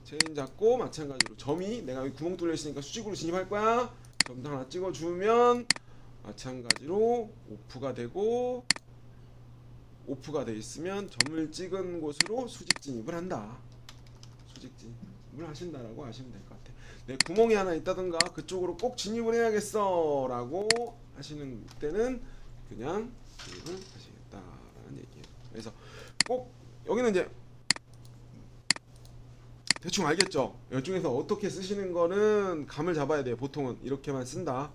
체인 잡고 마찬가지로 점이 내가 여기 구멍 뚫려 있으니까 수직으로 진입할 거야. 점도 하나 찍어주면 마찬가지로 오프가 되고, 오프가 돼 있으면 점을 찍은 곳으로 수직 진입을 한다. 수직 진입을 하신다라고 하시면 될 것 같아요. 내 구멍이 하나 있다든가 그쪽으로 꼭 진입을 해야겠어 라고 하시는 때는 그냥 진입을 하시겠다라는 얘기예요. 그래서 꼭 여기는 이제 대충 알겠죠? 이쪽에서 어떻게 쓰시는 거는 감을 잡아야 돼요. 보통은 이렇게만 쓴다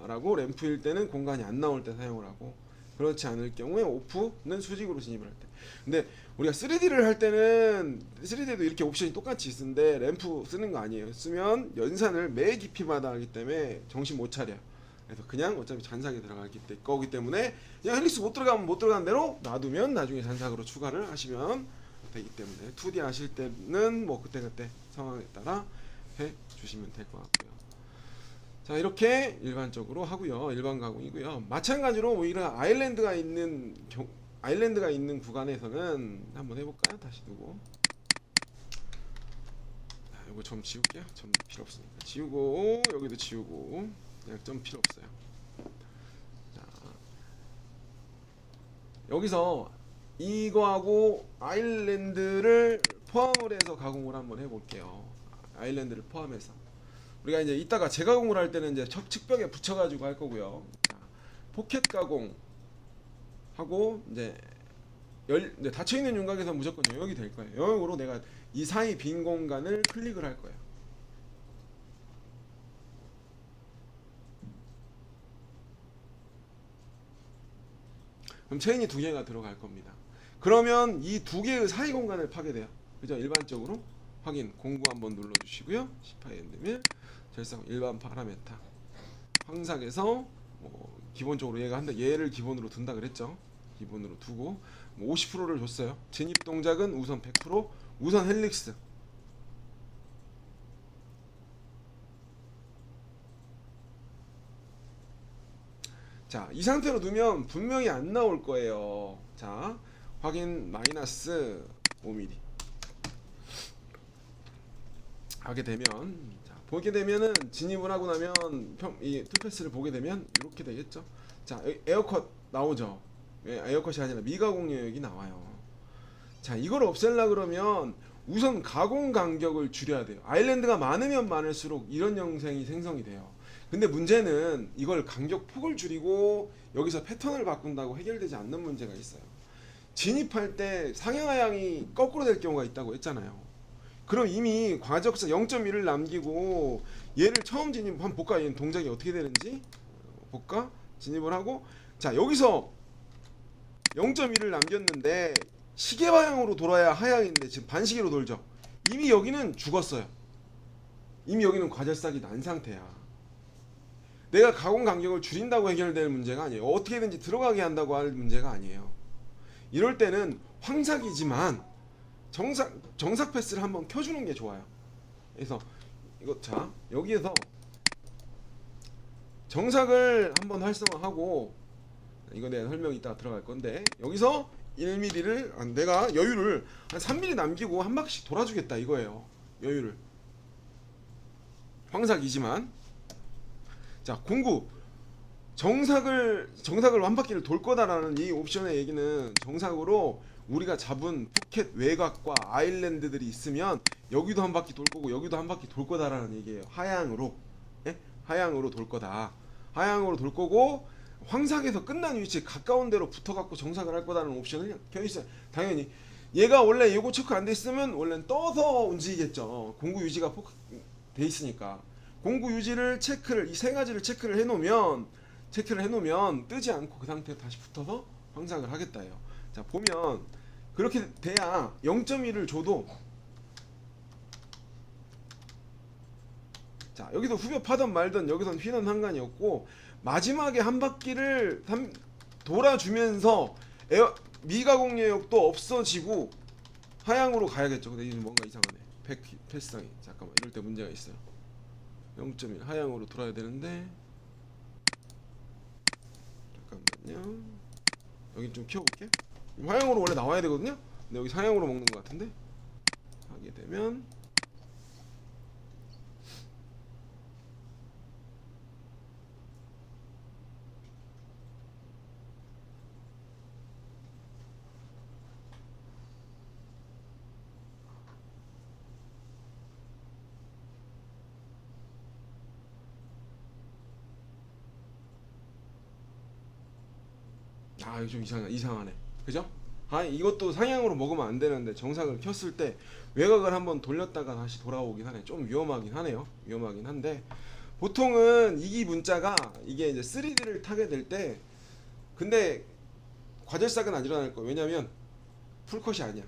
라고, 램프일 때는 공간이 안 나올 때 사용을 하고, 그렇지 않을 경우에 오프는 수직으로 진입을 할 때. 근데 우리가 3D를 할 때는 3D도 이렇게 옵션이 똑같이 있는데 램프 쓰는 거 아니에요. 쓰면 연산을 매 깊이마다 하기 때문에 정신 못 차려요. 그래서 그냥 어차피 잔삭에 들어갈 거기 때문에 그냥 헬릭스 못 들어가면 못 들어가는 대로 놔두면 나중에 잔삭으로 추가를 하시면 되기 때문에 2D 하실 때는 뭐 그때그때 상황에 따라 해 주시면 될 것 같고요. 자, 이렇게 일반적으로 하고요. 일반 가공이고요. 마찬가지로 이런 아일랜드가 있는 구간에서는 한번 해볼까요? 다시 두고, 자, 이거 점 지울게요. 점 필요 없으니까 지우고, 여기도 지우고, 그냥 점 필요 없어요. 자, 여기서 이거하고 아일랜드를 포함을 해서 가공을 한번 해볼게요. 아일랜드를 포함해서 우리가 이제 이따가 재가공을 할 때는 이제 측벽에 붙여가지고 할 거고요. 자, 포켓 가공 하고 이제 닫혀 있는 윤곽에서 무조건 영역이 될 거예요. 영역으로 내가 이 사이 빈 공간을 클릭을 할 거예요. 그럼 체인이 2개가 들어갈 겁니다. 그러면 이 2개의 사이 공간을 파게 돼요. 그죠? 일반적으로 확인 공구 한번 눌러주시고요. 18mm 절삭 일반 파라메타 황삭에서 뭐 기본적으로 얘를 기본으로 둔다 그랬죠. 기본으로 두고 뭐 50%를 줬어요. 진입 동작은 우선 100%, 우선 헬릭스 자, 이 상태로 두면 분명히 안 나올 거예요. 자, 확인 마이너스 5mm 하게 되면, 자, 보게 되면은 진입을 하고 나면 이 투패스를 보게 되면 이렇게 되겠죠. 자, 에어컷 나오죠. 에어컷이 아니라 미가공 영역이 나와요. 자, 이걸 없앨라 그러면 우선 가공 간격을 줄여야 돼요. 아일랜드가 많으면 많을수록 이런 영상이 생성이 돼요. 근데 문제는 이걸 간격 폭을 줄이고 여기서 패턴을 바꾼다고 해결되지 않는 문제가 있어요. 진입할 때 상하향이 거꾸로 될 경우가 있다고 했잖아요. 그럼 이미 과적사 0.1을 남기고 얘를 처음 진입 한번 볼까? 얘는 동작이 어떻게 되는지 볼까? 진입을 하고, 자, 여기서 0.1을 남겼는데 시계 방향으로 돌아야 하향인데 지금 반시계로 돌죠. 이미 여기는 죽었어요. 이미 여기는 과절삭이 난 상태야. 내가 가공 간격을 줄인다고 해결될 문제가 아니에요. 어떻게든지 들어가게 한다고 할 문제가 아니에요. 이럴 때는 황삭이지만 정삭 패스를 한번 켜주는 게 좋아요. 그래서 이거, 자, 여기에서 정삭을 한번 활성화하고, 이거 내가 설명이 이따가 들어갈 건데, 여기서 1mm를 내가 여유를 한 3mm 남기고 한 바퀴씩 돌아주겠다 이거예요. 여유를. 황삭이지만, 자, 공구 정삭을 한 바퀴를 돌 거다라는 이 옵션의 얘기는 정삭으로 우리가 잡은 포켓 외곽과 아일랜드들이 있으면 여기도 한 바퀴 돌 거고 여기도 한 바퀴 돌 거다라는 얘기예요. 하향으로. 예? 하향으로 돌 거다. 하향으로 돌 거고 황삭에서 끝난 위치에 가까운 데로 붙어갖고 정삭을 할 거다라는 옵션을 켜있어요. 당연히 얘가 원래 요거 체크 안 돼 있으면 원래는 떠서 움직이겠죠. 공구 유지가 돼 있으니까. 공구 유지를 체크를, 이 세 가지를 체크를 해놓으면 뜨지 않고 그 상태에 다시 붙어서 황삭을 하겠다예요. 자, 보면 그렇게 돼야 0.1을 줘도, 자, 여기서 후벼파든 말든 여기선 휘는 상관이 없고 마지막에 한 바퀴를 돌아주면서 미가공 영역도 없어지고 하향으로 가야겠죠. 근데 이게 뭔가 이상하네. 패스상이 잠깐만, 이럴 때 문제가 있어요. 0.1 하향으로 돌아야 되는데, 잠깐만요. 여기 좀 키워볼게. 하향으로 원래 나와야 되거든요. 근데 여기 하향으로 먹는 것 같은데, 하게 되면 이거 좀 이상하네. 그죠? 이것도 상향으로 먹으면 안 되는데 정삭을 켰을 때 외곽을 한번 돌렸다가 다시 돌아오긴 하네. 좀 위험하긴 하네요. 위험하긴 한데, 보통은 이 문자가 이게 이제 3D를 타게 될 때, 근데 과절삭은 안 일어날 거예요. 왜냐면 풀컷이 아니야.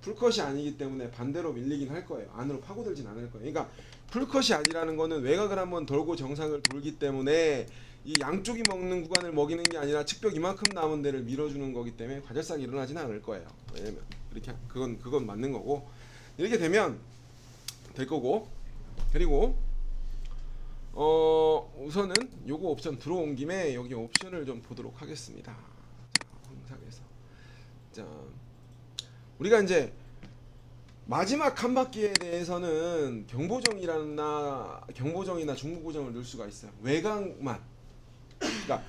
풀컷이 아니기 때문에 반대로 밀리긴 할 거예요. 안으로 파고들진 않을 거예요. 그러니까 풀컷이 아니라는 거는 외곽을 한번 돌고 정상을 돌기 때문에 이 양쪽이 먹는 구간을 먹이는 게 아니라 측벽 이만큼 남은 데를 밀어주는 거기 때문에 과절삭이 일어나지는 않을 거예요. 왜냐면 이렇게 그건 맞는 거고, 이렇게 되면 될 거고. 그리고 우선은 요거 옵션 들어온 김에 여기 옵션을 좀 보도록 하겠습니다. 자, 황삭에서, 자, 우리가 이제 마지막 한 바퀴에 대해서는 경보정이나 중부고정을 넣을 수가 있어요. 외곽만. 그러니까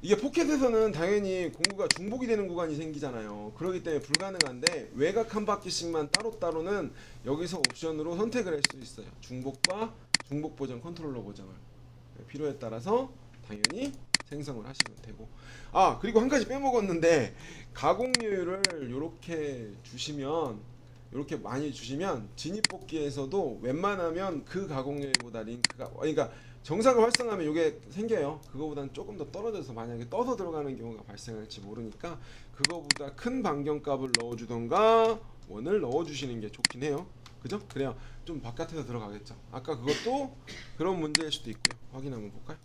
이게 포켓에서는 당연히 공구가 중복이 되는 구간이 생기잖아요. 그렇기 때문에 불가능한데, 외곽 한 바퀴씩만 따로따로는 여기서 옵션으로 선택을 할 수 있어요. 중복과 중복 보정, 컨트롤러 보정을 필요에 따라서 당연히 생성을 하시면 되고. 그리고 한 가지 빼먹었는데, 가공률을 이렇게 많이 주시면 진입복귀에서도 웬만하면 그 가공률보다 링크가, 그러니까 정삭을 활성화하면 이게 생겨요. 그거보다는 조금 더 떨어져서 만약에 떠서 들어가는 경우가 발생할지 모르니까 그거보다 큰 반경값을 넣어주던가 원을 넣어주시는 게 좋긴 해요. 그죠? 그래야 좀 바깥에서 들어가겠죠. 아까 그것도 그런 문제일 수도 있고요. 확인 한번 볼까요?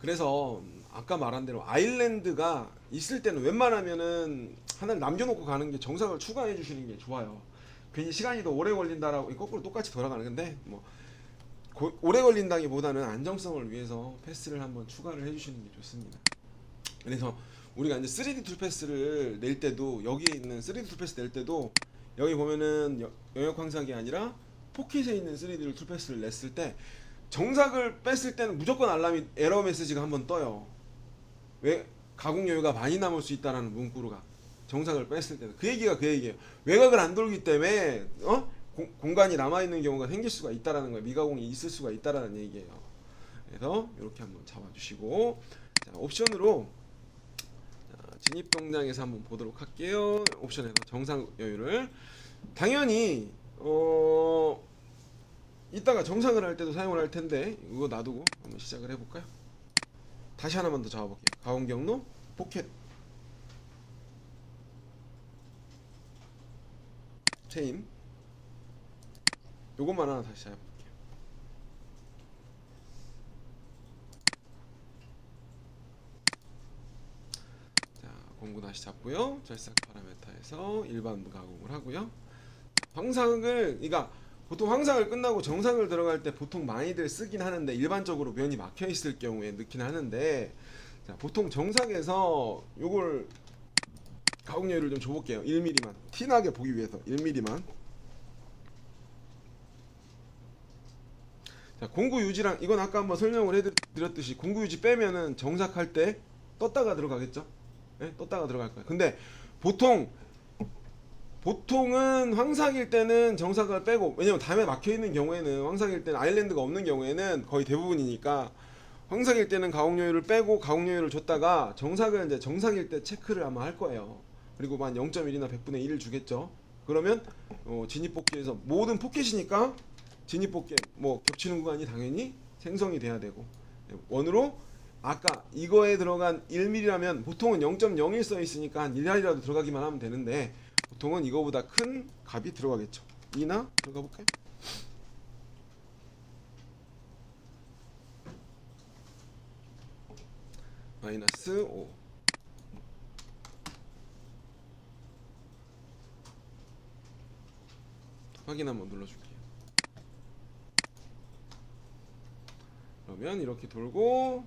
그래서 아까 말한 대로 아일랜드가 있을 때는 웬만하면은 하나를 남겨놓고 가는 게 정상을 추가해 주시는 게 좋아요. 괜히 시간이 더 오래 걸린다라고 거꾸로 똑같이 돌아가는 건데 뭐 오래 걸린다기보다는 안정성을 위해서 패스를 한번 추가를 해주시는 게 좋습니다. 그래서 우리가 이제 3D 툴 패스를 낼 때도 여기에 있는 3D 툴 패스 낼 때도 여기 보면은 영역 황삭이 아니라 포켓에 있는 3D 툴 패스를 냈을 때 정삭을 뺐을 때는 무조건 알람이 에러 메시지가 한번 떠요. 왜 가공 여유가 많이 남을 수 있다라는 문구가 정삭을 뺐을 때는 그 얘기가 그 얘기예요. 외곽을 안 돌기 때문에 공간이 남아 있는 경우가 생길 수가 있다라는 거예요. 미가공이 있을 수가 있다라는 얘기예요. 그래서 이렇게 한번 잡아주시고 자, 옵션으로 진입 동작에서 한번 보도록 할게요. 옵션에서 정상 여유를 당연히 이따가 정상을 할 때도 사용을 할 텐데 이거 놔두고 한번 시작을 해볼까요? 다시 하나만 더 잡아볼게요. 가공 경로 포켓 체인 요것만 하나 다시 잡아볼게요. 자, 공구 다시 잡고요. 절삭 파라메타에서 일반 가공을 하고요. 황상을 그러니까 보통 황상을 끝나고 정상을 들어갈 때 보통 많이들 쓰긴 하는데 일반적으로 면이 막혀 있을 경우에 넣긴 하는데 자, 보통 정상에서 요걸 가공률을 좀 줘볼게요. 1mm만 티나게 보기 위해서 1mm만. 자, 공구 유지랑 이건 아까 한번 설명을 해드렸듯이 공구 유지 빼면은 정삭할 때 떴다가 들어가겠죠? 네? 떴다가 들어갈 거예요. 근데 보통은 황삭일 때는 정삭을 빼고 왜냐면 담에 막혀 있는 경우에는 황삭일 때는 아일랜드가 없는 경우에는 거의 대부분이니까 황삭일 때는 가공요율을 빼고 가공요율을 줬다가 정삭을 이제 정삭일 때 체크를 아마 할 거예요. 그리고 한 0.1이나 100분의 1을 주겠죠. 그러면 진입 복귀에서 모든 포켓이니까 진입 복귀 뭐 겹치는 구간이 당연히 생성이 돼야 되고 원으로 아까 이거에 들어간 1mm라면 보통은 0.01 써 있으니까 한 1알이라도 들어가기만 하면 되는데 보통은 이거보다 큰 값이 들어가겠죠. 2나 들어가 볼까요? 마이너스 5 확인 한번 눌러줄게요. 그러면 이렇게 돌고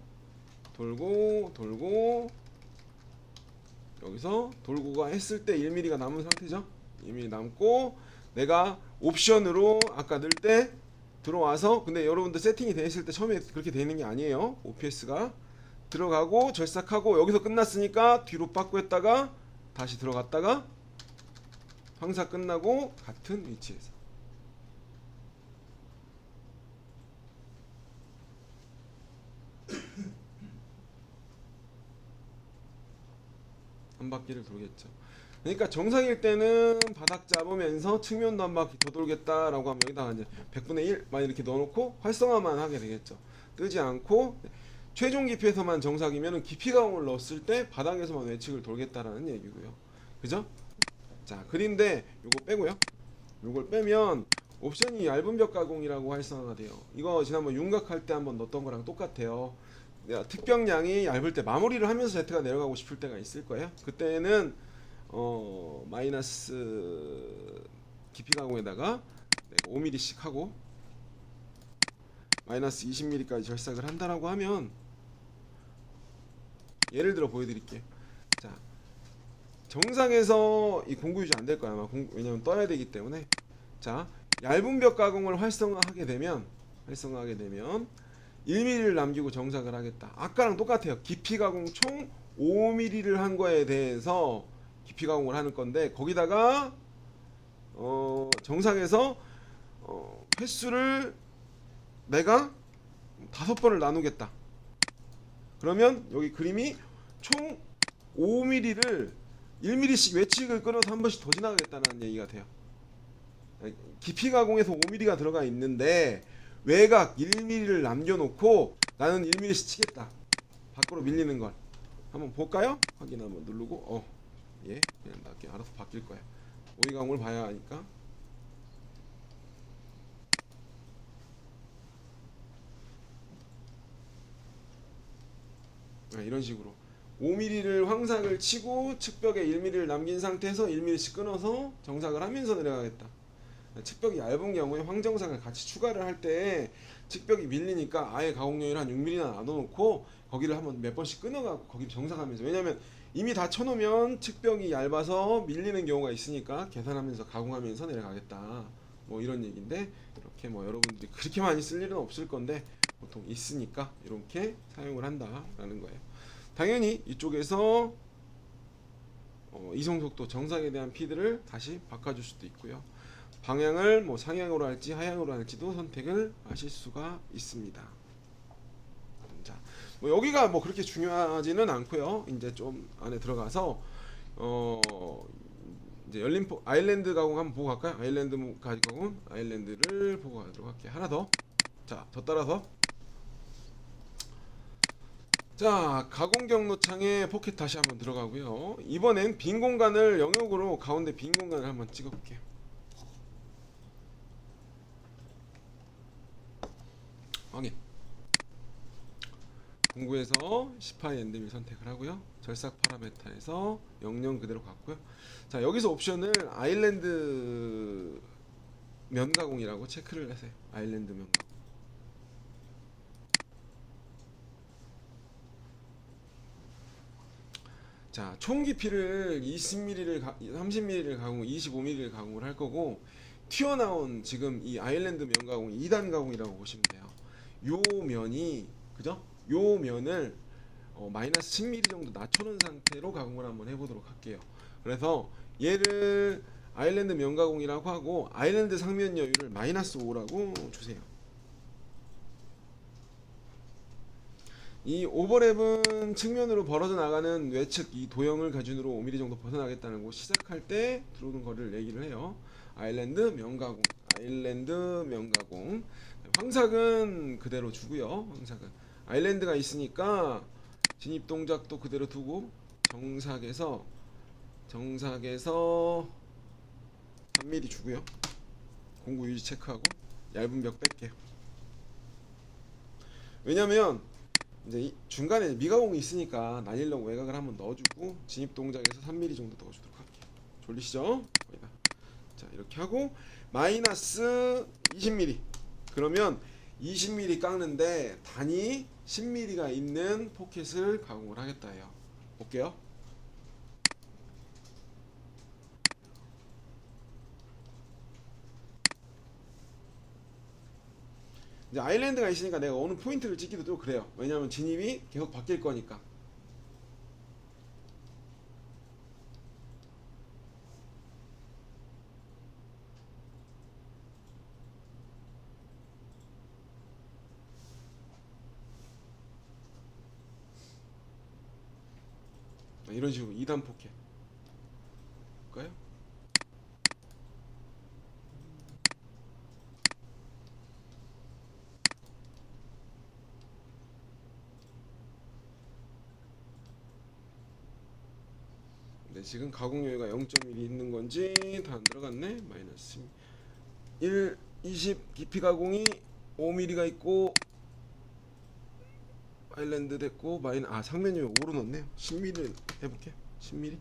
여기서 돌고가 했을 때 1mm가 남은 상태죠. 1mm 남고 내가 옵션으로 아까 넣을 때 들어와서 근데 여러분들 세팅이 되어 있을 때 처음에 그렇게 되어 있는 게 아니에요. OPS가 들어가고 절삭하고 여기서 끝났으니까 뒤로 빠꾸 했다가 다시 들어갔다가 황사 끝나고 같은 위치에서 한 바퀴를 돌겠죠. 그러니까 정상일 때는 바닥 잡으면서 측면도 한 바퀴 더 돌겠다라고 하면 여기다가 이제 100분의 1만 이렇게 넣어놓고 활성화만 하게 되겠죠. 뜨지 않고 최종 깊이에서만 정삭이면 깊이 가공을 넣었을 때 바닥에서만 외측을 돌겠다라는 얘기고요. 그죠? 자, 그린데 요거 빼고요. 요걸 빼면 옵션이 얇은 벽 가공이라고 활성화가 돼요. 이거 지난번 윤곽할 때 한번 넣었던 거랑 똑같아요. 특병량이 얇을 때 마무리를 하면서 제트가 내려가고 싶을 때가 있을 거예요. 그때는 마이너스 깊이 가공에다가 5mm씩 하고 마이너스 20mm까지 절삭을 한다라고 하면 예를 들어 보여드릴게요. 자, 정상에서 이 공구 유지 안 될 거야 아마 왜냐면 떠야 되기 때문에 자 얇은 벽 가공을 활성화하게 되면 1mm를 남기고 정삭을 하겠다. 아까랑 똑같아요. 깊이 가공 총 5mm를 한 거에 대해서 깊이 가공을 하는 건데 거기다가 정상에서 횟수를 내가 5번을 나누겠다. 그러면 여기 그림이 총 5mm를 1mm씩 외측을 끊어서 한 번씩 더 지나가겠다는 얘기가 돼요. 깊이 가공에서 5mm가 들어가 있는데 외곽 1mm를 남겨놓고 나는 1mm씩 치겠다. 밖으로 밀리는 걸 한번 볼까요? 확인 한번 누르고 예, 그냥 나게 알아서 바뀔 거야. 오이 가공을 봐야 하니까. 이런 식으로 5mm를 황삭을 치고 측벽에 1mm를 남긴 상태에서 1mm씩 끊어서 정삭을 하면서 내려가겠다. 측벽이 얇은 경우에 황정삭을 같이 추가를 할 때 측벽이 밀리니까 아예 가공용을 한 6mm나 놔놓고 거기를 한번 몇 번씩 끊어가고 거기를 정삭하면서, 왜냐면 이미 다 쳐놓으면 측벽이 얇아서 밀리는 경우가 있으니까 계산하면서 가공하면서 내려가겠다. 뭐 이런 얘기인데, 이렇게 뭐 여러분들이 그렇게 많이 쓸 일은 없을 건데 보통 있으니까 이렇게 사용을 한다라는 거예요. 당연히 이쪽에서 이송속도 정삭에 대한 피드를 다시 바꿔줄 수도 있고요. 방향을 뭐 상향으로 할지 하향으로 할지도 선택을 하실 수가 있습니다. 자, 뭐 여기가 뭐 그렇게 중요하지는 않고요. 이제 좀 안에 들어가서 이제 열린 아일랜드 가공 한번 보고 갈까요? 아일랜드 가공, 아일랜드를 보고 가도록 할게요. 하나 더. 자, 더 따라서. 자, 가공 경로창에 포켓 다시 한번 들어가고요. 이번엔 빈 공간을 영역으로 가운데 빈 공간을 한번 찍어 볼게요. 확인. 공구에서 10파이 엔드밀 선택을 하고요. 절삭 파라메타에서 00 그대로 갔고요. 자, 여기서 옵션을 아일랜드 면 가공이라고 체크를 하세요. 아일랜드 면 가공. 자, 총 깊이를 20mm를 30mm를 가공, 25mm를 가공을 할 거고, 튀어나온 지금 이 아일랜드 면 가공 2단 가공이라고 보시면 돼요. 요 면이, 그죠? 요 면을 마이너스 10mm 정도 낮춰놓은 상태로 가공을 한번 해보도록 할게요. 그래서 얘를 아일랜드 면 가공이라고 하고, 아일랜드 상면 여유를 마이너스 5라고 주세요. 이 오버랩은 측면으로 벌어져 나가는 외측 이 도형을 기준으로 5mm 정도 벗어나겠다는 거, 시작할 때 들어오는 거를 얘기를 해요. 아일랜드 면 가공, 아일랜드 면 가공. 황삭은 그대로 주고요. 황삭은 아일랜드가 있으니까 진입 동작도 그대로 두고, 정삭에서 3mm 주고요. 공구 유지 체크하고 얇은 벽 뺄게요. 왜냐면 이제 이 중간에 미가공이 있으니까 나뉘려고 외곽을 한번 넣어주고, 진입 동작에서 3mm 정도 넣어주도록 할게요. 졸리시죠? 거의 다. 자, 이렇게 하고 마이너스 20mm. 그러면 20mm 깎는데 단위 10mm가 있는 포켓을 가공을 하겠다 해요. 볼게요. 이제 아일랜드가 있으니까 내가 어느 포인트를 찍기도 또 그래요. 왜냐하면 진입이 계속 바뀔 거니까. 이런 식으로 2단 포켓 볼까요? 네, 지금 가공 여유가 0.1이 있는 건지 다 안 들어갔네. 마이너스 1, 20 깊이 가공이 5mm가 있고, 아일랜드 됐고, 상면 여유 5로 넣었네요. 10mm 해볼게. 10mm.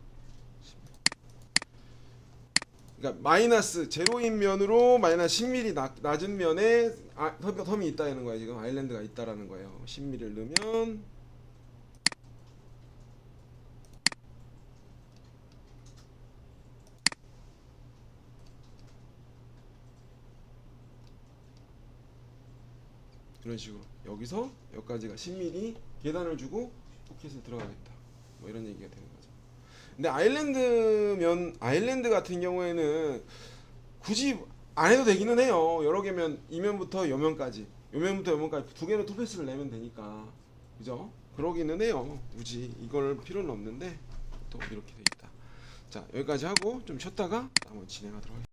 그러니까 마이너스 제로인 면으로 마이너스 10mm 낮은 면에 텀이 있다는 거야. 지금 아일랜드가 있다라는 거예요. 10mm를 넣으면 이런 식으로 여기서 여기까지가 10mm 계단을 주고 포켓을 들어가겠다. 뭐 이런 얘기가 되는 거죠. 근데 아일랜드 같은 경우에는 굳이 안 해도 되기는 해요. 여러 개면 이면부터 요면까지, 요면부터 요면까지 두 개로 투패스를 내면 되니까, 그죠? 그러기는 해요. 굳이 이걸 필요는 없는데 또 이렇게 돼 있다. 자, 여기까지 하고 좀 쉬었다가 한번 진행하도록 하겠습니다.